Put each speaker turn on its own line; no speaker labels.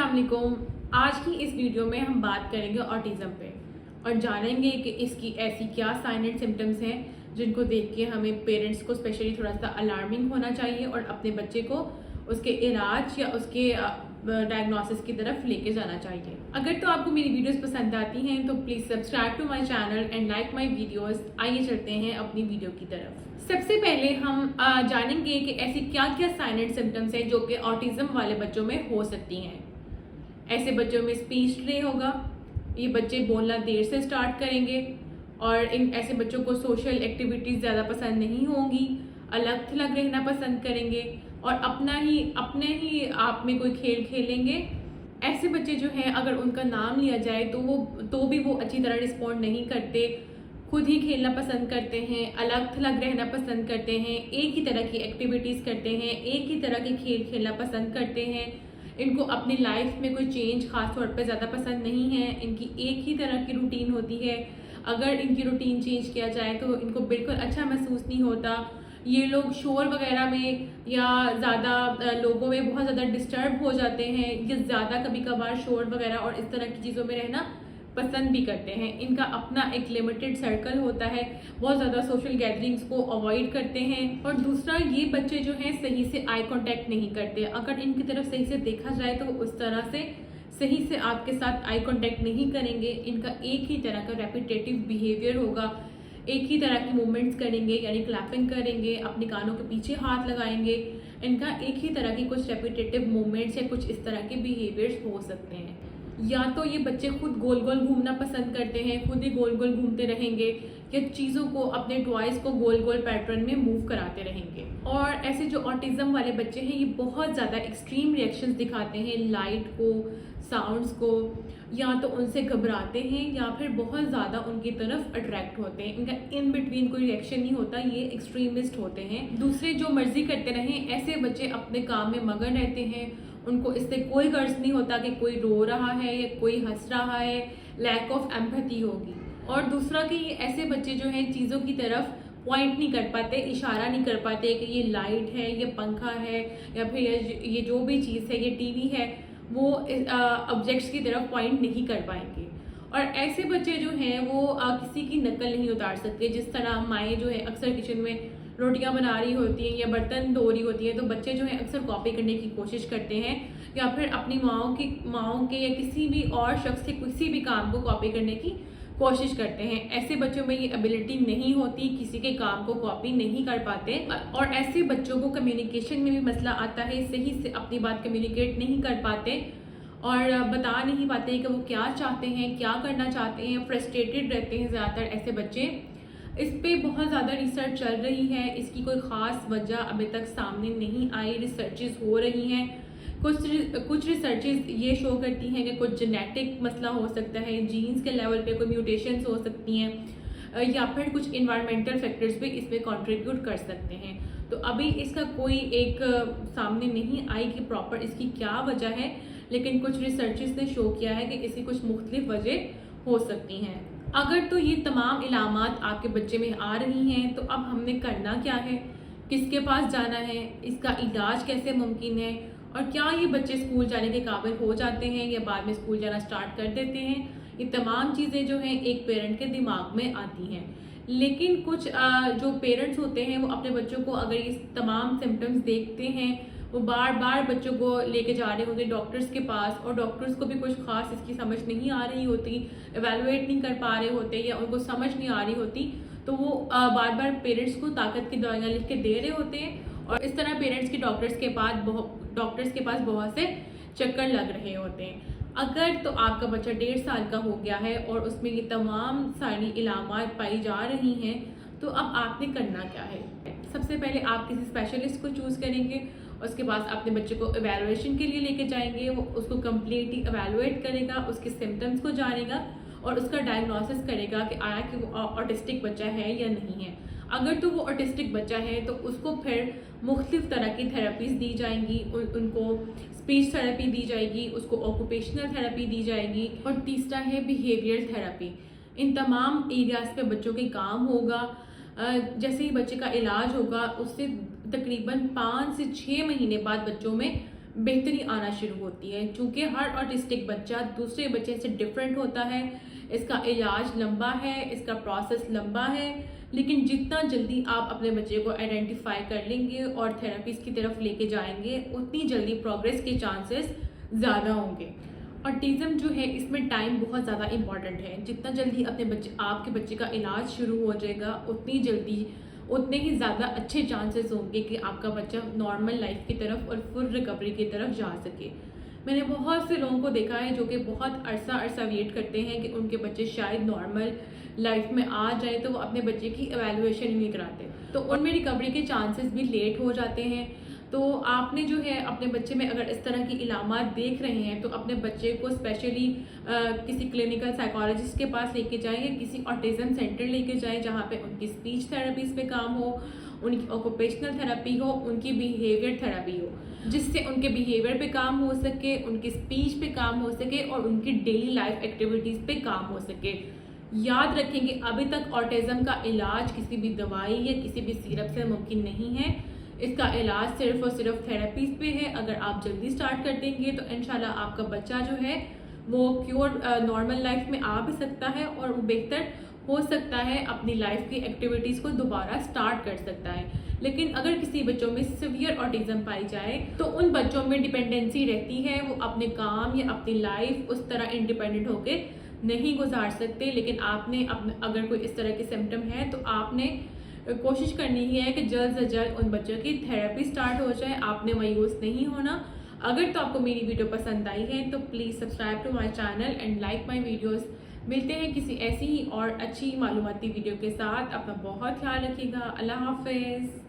अस्सलाम वालेकुम। आज की इस वीडियो में हम बात करेंगे ऑटिज़म पे और जानेंगे कि इसकी ऐसी क्या साइन एंड सिम्टम्स हैं जिनको देख के हमें पेरेंट्स को स्पेशली थोड़ा सा अलार्मिंग होना चाहिए और अपने बच्चे को उसके इलाज या उसके डायग्नोसिस की तरफ लेके जाना चाहिए। अगर तो आपको मेरी वीडियोस पसंद आती हैं तो please subscribe to my channel and like my videos. आइए चलते हैं अपनी वीडियो की तरफ। सबसे पहले हम जानेंगे कि ऐसी क्या क्या साइन एंड सिम्टम्स हैं जो कि ऑटिज़म वाले बच्चों में हो सकती हैं। ऐसे बच्चों में स्पीच डिले होगा, ये बच्चे बोलना देर से स्टार्ट करेंगे और इन ऐसे बच्चों को सोशल एक्टिविटीज़ ज़्यादा पसंद नहीं होंगी, अलग थलग रहना पसंद करेंगे और अपने ही आप में कोई खेल खेलेंगे। ऐसे बच्चे जो हैं अगर उनका नाम लिया जाए तो भी वो अच्छी तरह रिस्पॉन्ड नहीं करते, खुद ही खेलना पसंद करते हैं, अलग थलग रहना पसंद करते हैं, एक ही तरह की एक्टिविटीज़ करते हैं, एक ही तरह के खेल खेलना पसंद करते हैं। इनको अपनी लाइफ में कोई चेंज खास तौर पे ज़्यादा पसंद नहीं है, इनकी एक ही तरह की रूटीन होती है। अगर इनकी रूटीन चेंज किया जाए तो इनको बिल्कुल अच्छा महसूस नहीं होता। ये लोग शोर वगैरह में या ज़्यादा लोगों में बहुत ज़्यादा डिस्टर्ब हो जाते हैं, ये ज़्यादा कभी कभार शोर वगैरह और इस तरह की चीज़ों में रहना पसंद भी करते हैं। इनका अपना एक लिमिटेड सर्कल होता है, बहुत ज़्यादा सोशल गैदरिंग्स को अवॉइड करते हैं। और दूसरा, ये बच्चे जो हैं सही से आई कांटेक्ट नहीं करते। अगर इनकी तरफ सही से देखा जाए तो उस तरह से सही से आपके साथ आई कांटेक्ट नहीं करेंगे। इनका एक ही तरह का रेपिटेटिव बिहेवियर होगा, एक ही तरह की मूवमेंट्स करेंगे, यानी क्लैपिंग करेंगे, अपने कानों के पीछे हाथ लगाएंगे। इनका एक ही तरह की कुछ रेपिटेटिव मूवमेंट्स या कुछ इस तरह के बिहेवियर्स हो सकते हैं। या तो ये बच्चे खुद गोल गोल घूमना पसंद करते हैं, खुद ही गोल गोल घूमते रहेंगे या चीज़ों को, अपने टॉयज़ को गोल गोल पैटर्न में मूव कराते रहेंगे। और ऐसे जो ऑटिज़म वाले बच्चे हैं ये बहुत ज़्यादा एक्सट्रीम रिएक्शंस दिखाते हैं लाइट को, साउंड्स को, या तो उनसे घबराते हैं या फिर बहुत ज़्यादा उनकी तरफ अट्रैक्ट होते हैं। इनका इन बिटवीन कोई रिएक्शन नहीं होता, ये एक्सट्रीमिस्ट होते हैं। दूसरे जो मर्जी करते रहें, ऐसे बच्चे अपने काम में मगन रहते हैं, उनको इससे कोई गर्ज नहीं होता कि कोई रो रहा है या कोई हंस रहा है, लैक ऑफ एम्पैथी होगी। और दूसरा कि ये ऐसे बच्चे जो हैं चीज़ों की तरफ पॉइंट नहीं कर पाते, इशारा नहीं कर पाते कि ये लाइट है, ये पंखा है या फिर ये जो भी चीज़ है, ये टीवी है, वो ऑब्जेक्ट्स की तरफ पॉइंट नहीं कर पाएंगे। और ऐसे बच्चे जो हैं वो किसी की नकल नहीं उतार सकते। जिस तरह माएँ जो है अक्सर किचन में रोटियां बना रही होती हैं या बर्तन धो रही होती हैं, तो बच्चे जो हैं अक्सर कॉपी करने की कोशिश करते हैं या फिर अपनी माओं के या किसी भी और शख्स के किसी भी काम को कॉपी करने की कोशिश करते हैं। ऐसे बच्चों में ये एबिलिटी नहीं होती, किसी के काम को कॉपी नहीं कर पाते और ऐसे बच्चों को कम्युनिकेशन में भी मसला आता है, सही से अपनी बात कम्युनिकेट नहीं कर पाते और बता नहीं पाते कि वो क्या चाहते हैं, क्या करना चाहते हैं, फ्रस्ट्रेटेड रहते हैं ज़्यादातर ऐसे बच्चे। इस पे बहुत ज़्यादा रिसर्च चल रही है, इसकी कोई ख़ास वजह अभी तक सामने नहीं आई। रिसर्चेस हो रही हैं, कुछ रिसर्चेस ये शो करती हैं कि कुछ जेनेटिक मसला हो सकता है, जीन्स के लेवल पे कोई म्यूटेशंस हो सकती हैं या फिर कुछ इन्वायरमेंटल फैक्टर्स भी इसमें कंट्रीब्यूट कर सकते हैं। तो अभी इसका कोई एक सामने नहीं आई कि प्रॉपर इसकी क्या वजह है, लेकिन कुछ रिसर्चेस ने शो किया है कि इसकी कुछ मुख्तलिफ वजह हो सकती हैं। अगर तो ये तमाम इलामात आपके बच्चे में आ रही हैं तो अब हमने करना क्या है, किसके पास जाना है, इसका इलाज कैसे मुमकिन है और क्या ये बच्चे स्कूल जाने के काबिल हो जाते हैं या बाद में स्कूल जाना स्टार्ट कर देते हैं। ये तमाम चीज़ें जो हैं एक पेरेंट के दिमाग में आती हैं। लेकिन कुछ जो पेरेंट्स होते हैं वो अपने बच्चों को अगर ये तमाम सिम्टम्स देखते हैं, वो बार बार बच्चों को लेके जा रहे होते हैं डॉक्टर्स के पास और डॉक्टर्स को भी कुछ खास इसकी समझ नहीं आ रही होती, एवेलुएट नहीं कर पा रहे होते या उनको समझ नहीं आ रही होती, तो वो बार बार पेरेंट्स को ताकत की दवाइयाँ लिख के दे रहे होते हैं और इस तरह पेरेंट्स की डॉक्टर्स के पास बहुत से चक्कर लग रहे होते हैं। अगर तो आपका बच्चा 1.5 साल का हो गया है और उसमें ये तमाम सारी इलामात पाई जा रही हैं, तो अब आपने करना क्या है। सबसे पहले आप किसी स्पेशलिस्ट को चूज़ करेंगे, उसके बाद अपने बच्चे को एवेलुएशन के लिए लेके जाएंगे, वो उसको कम्प्लीटली एवेलुएट करेगा, उसके सिम्टम्स को जानेगा और उसका डायग्नोसिस करेगा कि आया कि वो ऑटिस्टिक बच्चा है या नहीं है। अगर तो वो ऑटिस्टिक बच्चा है तो उसको फिर मुख्तलिफ तरह की थेरेपीज़ दी जाएंगी, उनको स्पीच थेरेपी दी जाएगी, उसको ऑक्यूपेशनल थेरेपी दी जाएगी और तीसरा है बिहेवियर थेरेपी। इन तमाम एरियाज़ पे बच्चों के काम होगा। जैसे ही बच्चे का इलाज होगा उससे तकरीबन 5 से 6 महीने बाद बच्चों में बेहतरी आना शुरू होती है। चूँकि हर ऑटिस्टिक बच्चा दूसरे बच्चे से डिफरेंट होता है, इसका इलाज लंबा है, इसका प्रोसेस लंबा है, लेकिन जितना जल्दी आप अपने बच्चे को आइडेंटिफाई कर लेंगे और थेरेपीज़ की तरफ लेके जाएंगे, उतनी जल्दी प्रोग्रेस के चांसेस ज़्यादा होंगे। ऑटिज़म जो है इसमें टाइम बहुत ज़्यादा इम्पॉर्टेंट है। जितना जल्दी आपके बच्चे का इलाज शुरू हो जाएगा, उतनी जल्दी उतने ही ज़्यादा अच्छे चांसेस होंगे कि आपका बच्चा नॉर्मल लाइफ की तरफ और फुल रिकवरी की तरफ जा सके। मैंने बहुत से लोगों को देखा है जो कि बहुत अरसा वेट करते हैं कि उनके बच्चे शायद नॉर्मल लाइफ में आ जाए, तो वो अपने बच्चे की एवेलुएशन ही नहीं कराते, तो उनमें रिकवरी के चांसेस भी लेट हो जाते हैं। तो आपने जो है अपने बच्चे में अगर इस तरह की इलामात देख रहे हैं तो अपने बच्चे को स्पेशली किसी क्लिनिकल साइकोलॉजिस्ट के पास लेके जाएं या किसी ऑटिज़म सेंटर लेके जाएं जहाँ पे उनकी स्पीच थेरेपीज पे काम हो, उनकी ऑक्यूपेशनल थेरेपी हो, उनकी बिहेवियर थेरेपी हो, जिससे उनके बिहेवियर पे काम हो सके, उनकी स्पीच पे काम हो सके और उनकी डेली लाइफ एक्टिविटीज़ पे काम हो सके। याद रखेंगे अभी तक ऑटिज़म का इलाज किसी भी दवाई या किसी भी सिरप से मुमकिन नहीं है। इसका इलाज सिर्फ और सिर्फ थेरेपीज पे है। अगर आप जल्दी स्टार्ट कर देंगे तो इंशाल्लाह आपका बच्चा जो है वो क्योर नॉर्मल लाइफ में आ भी सकता है और वो बेहतर हो सकता है, अपनी लाइफ की एक्टिविटीज़ को दोबारा स्टार्ट कर सकता है। लेकिन अगर किसी बच्चों में सिवियर ऑटिज़म पाई जाए तो उन बच्चों में डिपेंडेंसी रहती है, वो अपने काम या अपनी लाइफ उस तरह इंडिपेंडेंट होके नहीं गुजार सकते। लेकिन आपने अगर कोई इस तरह के सिम्टम है तो आपने कोशिश करनी ही है कि जल्द से जल्द उन बच्चों की थेरेपी स्टार्ट हो जाए। आपने मायूस नहीं होना। अगर तो आपको मेरी वीडियो पसंद आई है तो please subscribe to my channel and like my videos. मिलते हैं किसी ऐसी ही और अच्छी मालूमाती वीडियो के साथ। अपना बहुत ख्याल रखिएगा। अल्लाह हाफिज़।